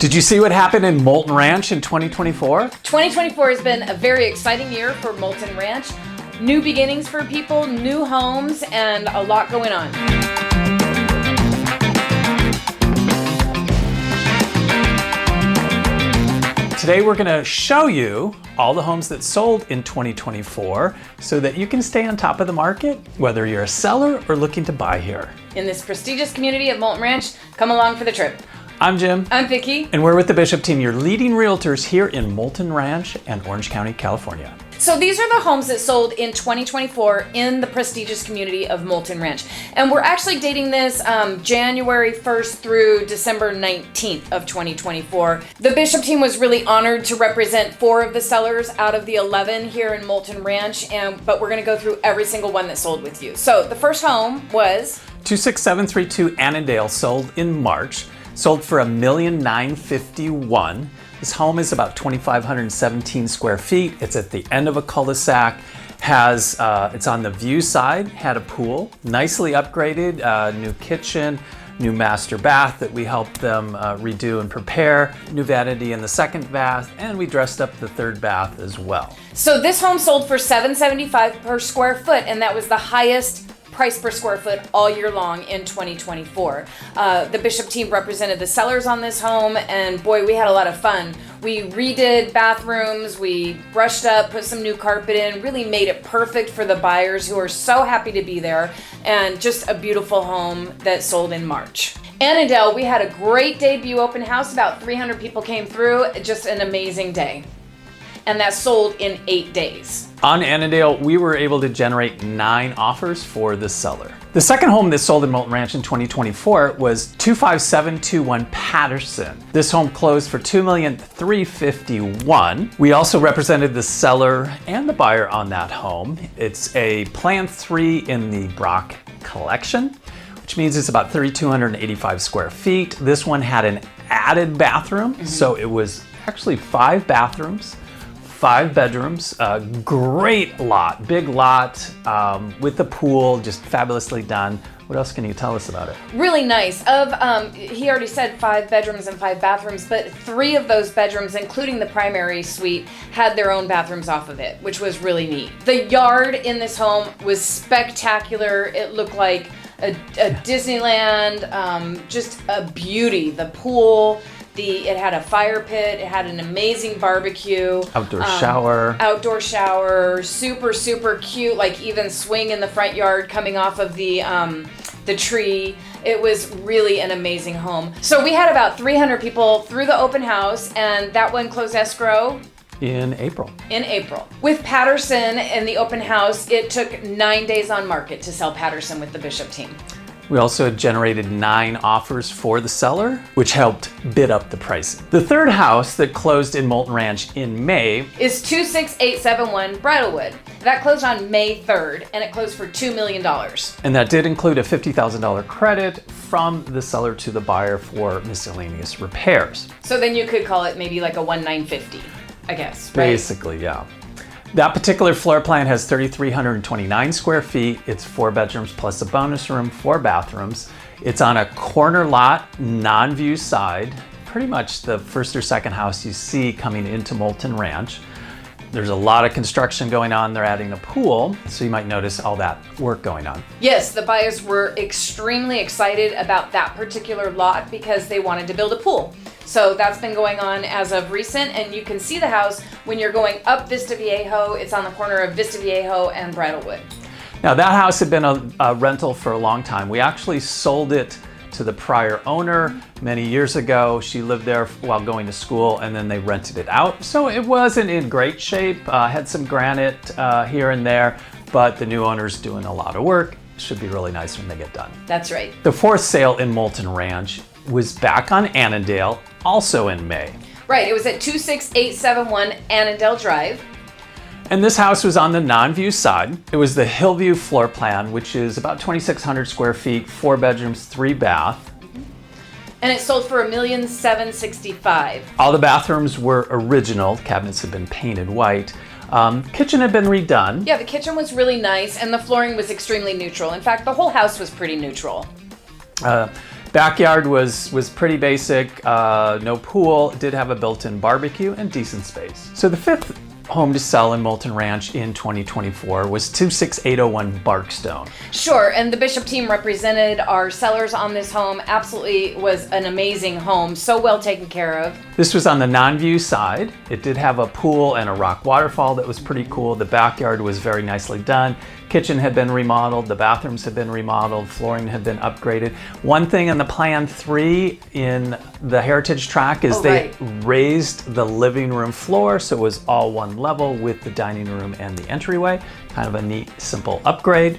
Did you see what happened in Moulton Ranch in 2024? 2024 has been a very exciting year for Moulton Ranch. New beginnings for people, new homes, and a lot going on. Today we're going to show you all the homes that sold in 2024 so that you can stay on top of the market, whether you're a seller or looking to buy here. In this prestigious community of Moulton Ranch, come along for the trip. I'm Jim. I'm Vickie. And we're with the Bishop team, your leading realtors here in Moulton Ranch and Orange County, California. So these are the homes that sold in 2024 in the prestigious community of Moulton Ranch. And we're actually dating this January 1st through December 19th of 2024. The Bishop team was really honored to represent 4 of the sellers out of the 11 here in Moulton Ranch, but we're gonna go through every single one that sold with you. So the first home was 26732 Annandale, sold in March, sold for $1,951,000. This home is about 2,517 square feet. It's at the end of a cul-de-sac. It's on the view side, had a pool, nicely upgraded, new kitchen, new master bath that we helped them redo and prepare, new vanity in the second bath, and we dressed up the third bath as well. So this home sold for $775 per square foot, and that was the highest price per square foot all year long in 2024. The Bishop team represented the sellers on this home, and boy, we had a lot of fun. We redid bathrooms, we brushed up, put some new carpet in, really made it perfect for the buyers who are so happy to be there, and just a beautiful home that sold in March. Annandale, we had a great debut open house. About 300 people came through, just an amazing day. And that sold in 8 days. On Annandale, we were able to generate 9 offers for the seller. The second home that sold in Moulton Ranch in 2024 was 25721 Patterson. This home closed for $2,351,000. We also represented the seller and the buyer on that home. It's a Plan 3 in the Brock collection, which means it's about 3,285 square feet. This one had an added bathroom, so it was actually 5 bathrooms. 5 bedrooms, great lot, big lot with the pool, just fabulously done. What else can you tell us about it? Really nice. He already said 5 bedrooms and 5 bathrooms, but 3 of those bedrooms, including the primary suite, had their own bathrooms off of it, which was really neat. The yard in this home was spectacular. It looked like a Disneyland, just a beauty. The pool, it had a fire pit, it had an amazing barbecue. Outdoor shower, super, super cute, like even swing in the front yard coming off of the tree. It was really an amazing home. So we had about 300 people through the open house, and that one closed escrow in April. With Patterson in the open house, it took 9 days on market to sell Patterson with the Bishop team. We also generated 9 offers for the seller, which helped bid up the pricing. The third house that closed in Moulton Ranch in May is 26871 Bridalwood. That closed on May 3rd, and it closed for $2 million. And that did include a $50,000 credit from the seller to the buyer for miscellaneous repairs. So then you could call it maybe like a 1,950, I guess, right? Basically, yeah. That particular floor plan has 3,329 square feet. It's 4 bedrooms plus a bonus room, 4 bathrooms. It's on a corner lot, non-view side, pretty much the first or second house you see coming into Moulton Ranch. There's a lot of construction going on. They're adding a pool, so you might notice all that work going on. Yes, the buyers were extremely excited about that particular lot because they wanted to build a pool. So that's been going on as of recent, and you can see the house when you're going up Vista Viejo. It's on the corner of Vista Viejo and Bridalwood. Now that house had been a rental for a long time. We actually sold it to the prior owner many years ago. She lived there while going to school, and then they rented it out. So it wasn't in great shape, had some granite here and there, but the new owner's doing a lot of work. Should be really nice when they get done. That's right. The fourth sale in Moulton Ranch was back on Annandale, also in May. Right, it was at 26871 Annandale Drive. And this house was on the non-view side. It was the Hillview floor plan, which is about 2,600 square feet, 4 bedrooms, 3 bath. And it sold for $1,765,000. All the bathrooms were original. Cabinets had been painted white. Kitchen had been redone. Yeah, the kitchen was really nice, and the flooring was extremely neutral. In fact, the whole house was pretty neutral. Backyard was pretty basic, no pool, did have a built-in barbecue and decent space. So the fifth home to sell in Moulton Ranch in 2024 was 26801 Barkstone. Sure, and the Bishop team represented our sellers on this home. Absolutely was an amazing home, so well taken care of. This was on the non-view side. It did have a pool and a rock waterfall that was pretty cool. The backyard was very nicely done. Kitchen had been remodeled, the bathrooms had been remodeled, flooring had been upgraded. One thing on the Plan 3 in the Heritage Track is they raised the living room floor, so it was all one level with the dining room and the entryway. Kind of a neat, simple upgrade.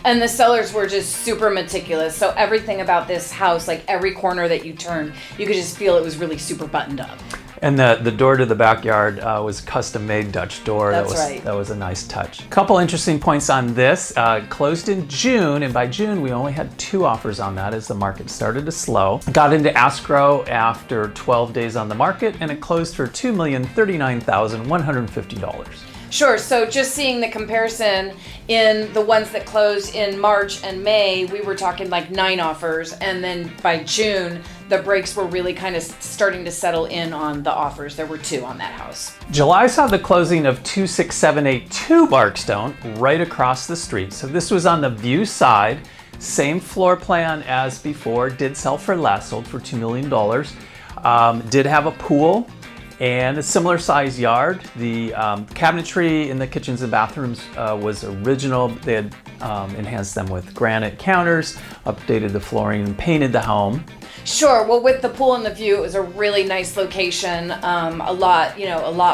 And the sellers were just super meticulous. So everything about this house, like every corner that you turned, you could just feel it was really super buttoned up. And the door to the backyard was custom-made Dutch door. That's right. That was a nice touch. Couple interesting points on this. Closed in June, and by June we only had 2 offers on that as the market started to slow. Got into escrow after 12 days on the market, and it closed for $2,039,150. Sure, so just seeing the comparison in the ones that closed in March and May, we were talking like 9 offers, and then by June, the brakes were really kind of starting to settle in on the offers. There were 2 on that house. July saw the closing of 26782 Barkstone right across the street. So this was on the view side, same floor plan as before, did sell for less, sold for $2 million. Did have a pool and a similar size yard. The cabinetry in the kitchens and bathrooms was original. They had enhanced them with granite counters, updated the flooring, and painted the home. Sure. Well, with the pool and the view, it was a really nice location. A lot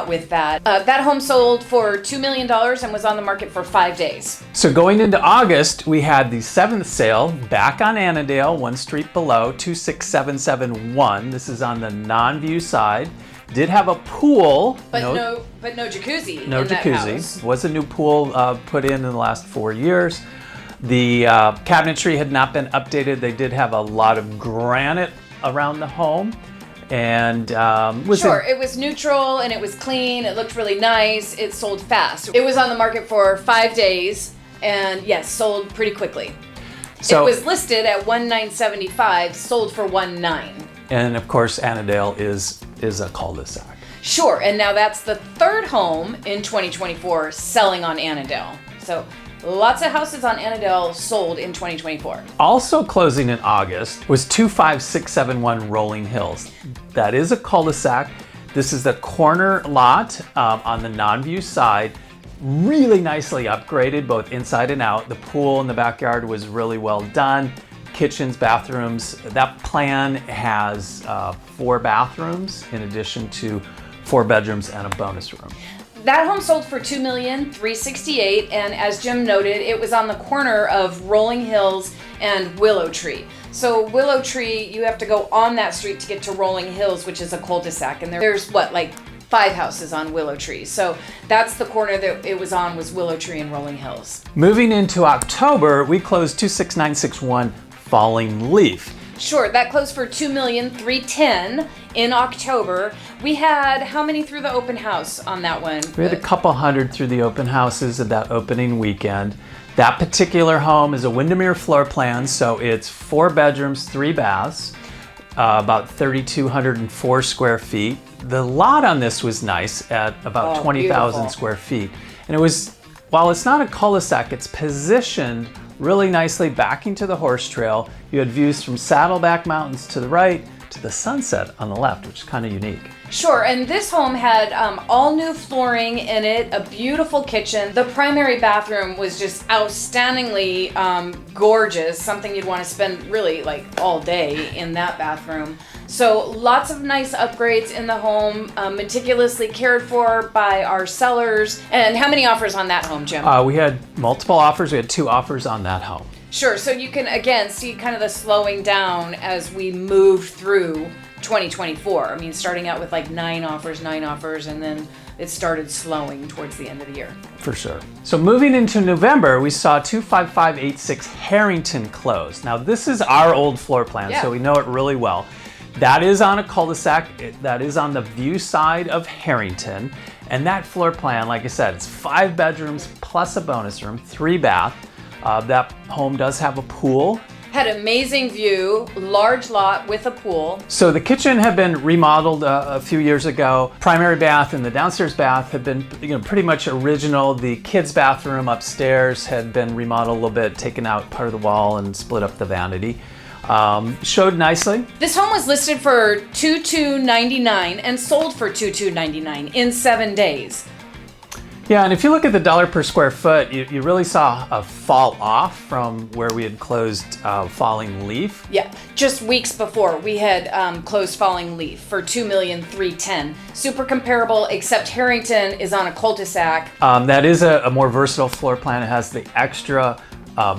with that. That home sold for $2 million and was on the market for 5 days. So going into August, we had the 7th sale back on Annandale, 1 street below, 26771. This is on the non-view side. Did have a pool, but no jacuzzi. No in that jacuzzi. house. Was a new pool put in the last 4 years. The cabinetry had not been updated. They did have a lot of granite around the home, and it was neutral and it was clean. It looked really nice. It sold fast. It was on the market for 5 days, and yes, sold pretty quickly. So it was listed at $1,975, sold for $1,900. And of course, Annandale is a cul-de-sac. Sure, and now that's the 3rd home in 2024 selling on Annandale. So lots of houses on Annandale sold in 2024. Also closing in August was 25671 Rolling Hills. That is a cul-de-sac. This is the corner lot on the non-view side. Really nicely upgraded, both inside and out. The pool in the backyard was really well done. Kitchens, bathrooms. That plan has 4 bathrooms in addition to 4 bedrooms and a bonus room. That home sold for $2,368,000, and as Jim noted, it was on the corner of Rolling Hills and Willow Tree. So Willow Tree, you have to go on that street to get to Rolling Hills, which is a cul-de-sac, and there's like 5 houses on Willow Tree. So that's the corner that it was on, was Willow Tree and Rolling Hills. Moving into October, we closed 26961 Falling Leaf. Sure, that closed for $2,310,000 in October. We had how many through the open house on that one? We had a couple hundred through the open houses at that opening weekend. That particular home is a Windermere floor plan, so it's 4 bedrooms, 3 baths, about 3,204 square feet. The lot on this was nice at about 20,000 square feet. And it was, while it's not a cul-de-sac, it's positioned really nicely backing to the horse trail. You had views from Saddleback Mountains to the right to the sunset on the left, which is kind of unique. Sure, and this home had all new flooring in it, a beautiful kitchen. The primary bathroom was just outstandingly gorgeous, something you'd want to spend really like all day in that bathroom. So lots of nice upgrades in the home, meticulously cared for by our sellers. And how many offers on that home, Jim? We had multiple offers. We had 2 offers on that home. Sure, so you can again see kind of the slowing down as we move through 2024. I mean, starting out with like 9 offers, and then it started slowing towards the end of the year. For sure. So moving into November, we saw 25586 Harrington close. Now this is our old floor plan, so we know it really well. That is on a cul-de-sac. That is on the view side of Harrington. And that floor plan, like I said, it's 5 bedrooms plus a bonus room, 3 bath. That home does have a pool Had amazing view, large lot with a pool. So the kitchen had been remodeled a few years ago. Primary bath and the downstairs bath had been pretty much original. The kids' bathroom upstairs had been remodeled a little bit, taken out part of the wall and split up the vanity. Showed nicely. This home was listed for $2,299 and sold for $2,299 in 7 days. Yeah, and if you look at the dollar per square foot, you really saw a fall off from where we had closed Falling Leaf. Yeah, just weeks before we had closed Falling Leaf for $2,310,000. Super comparable, except Harrington is on a cul-de-sac. That is a more versatile floor plan. It has the extra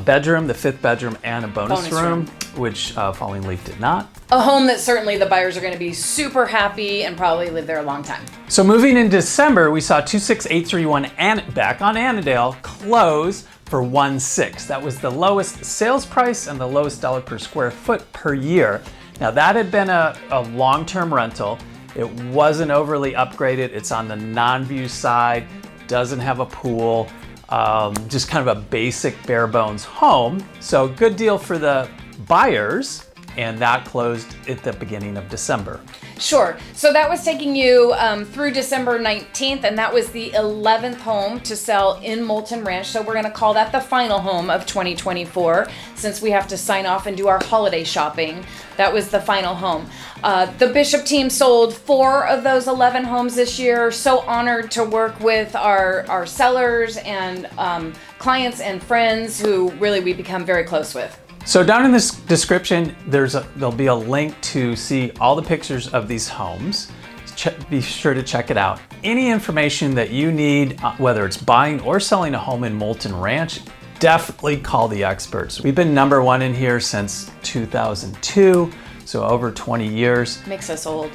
bedroom, the 5th bedroom, and a bonus room, which Falling Leaf did not. A home that certainly the buyers are going to be super happy and probably live there a long time. So moving in December, we saw 26831 back on Annandale close for 1.6. That was the lowest sales price and the lowest dollar per square foot per year. Now that had been a long-term rental. It wasn't overly upgraded. It's on the non-view side, doesn't have a pool. Just kind of a basic bare bones home. So good deal for the buyers, and that closed at the beginning of December. Sure. So that was taking you through December 19th, and that was the 11th home to sell in Moulton Ranch. So we're going to call that the final home of 2024, since we have to sign off and do our holiday shopping. That was the final home. The Bishop team sold 4 of those 11 homes this year. So honored to work with our sellers and clients and friends who really we become very close with. So down in this description, there'll be a link to see all the pictures of these homes. Be sure to check it out. Any information that you need, whether it's buying or selling a home in Moulton Ranch, definitely call the experts. We've been #1 in here since 2002, so over 20 years. Makes us old.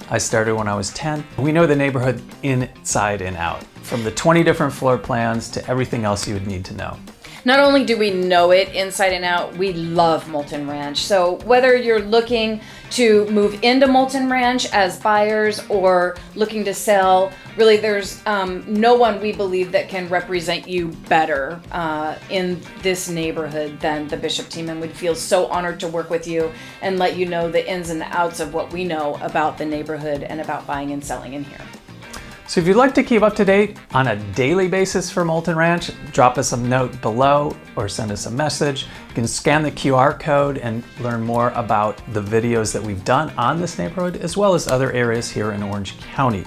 I started when I was 10. We know the neighborhood inside and out, from the 20 different floor plans to everything else you would need to know. Not only do we know it inside and out, we love Moulton Ranch. So whether you're looking to move into Moulton Ranch as buyers or looking to sell, really there's no one we believe that can represent you better in this neighborhood than the Bishop team, and we'd feel so honored to work with you and let you know the ins and the outs of what we know about the neighborhood and about buying and selling in here. So if you'd like to keep up to date on a daily basis for Moulton Ranch, drop us a note below or send us a message. You can scan the QR code and learn more about the videos that we've done on this neighborhood, as well as other areas here in Orange County.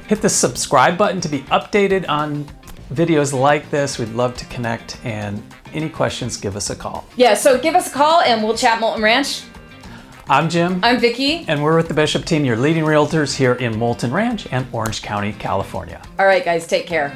Hit the subscribe button to be updated on videos like this. We'd love to connect, and any questions, give us a call. Yeah, so give us a call and we'll chat Moulton Ranch. I'm Jim. I'm Vickie. And we're with the Bishop team, your leading realtors here in Moulton Ranch and Orange County, California. All right, guys, take care.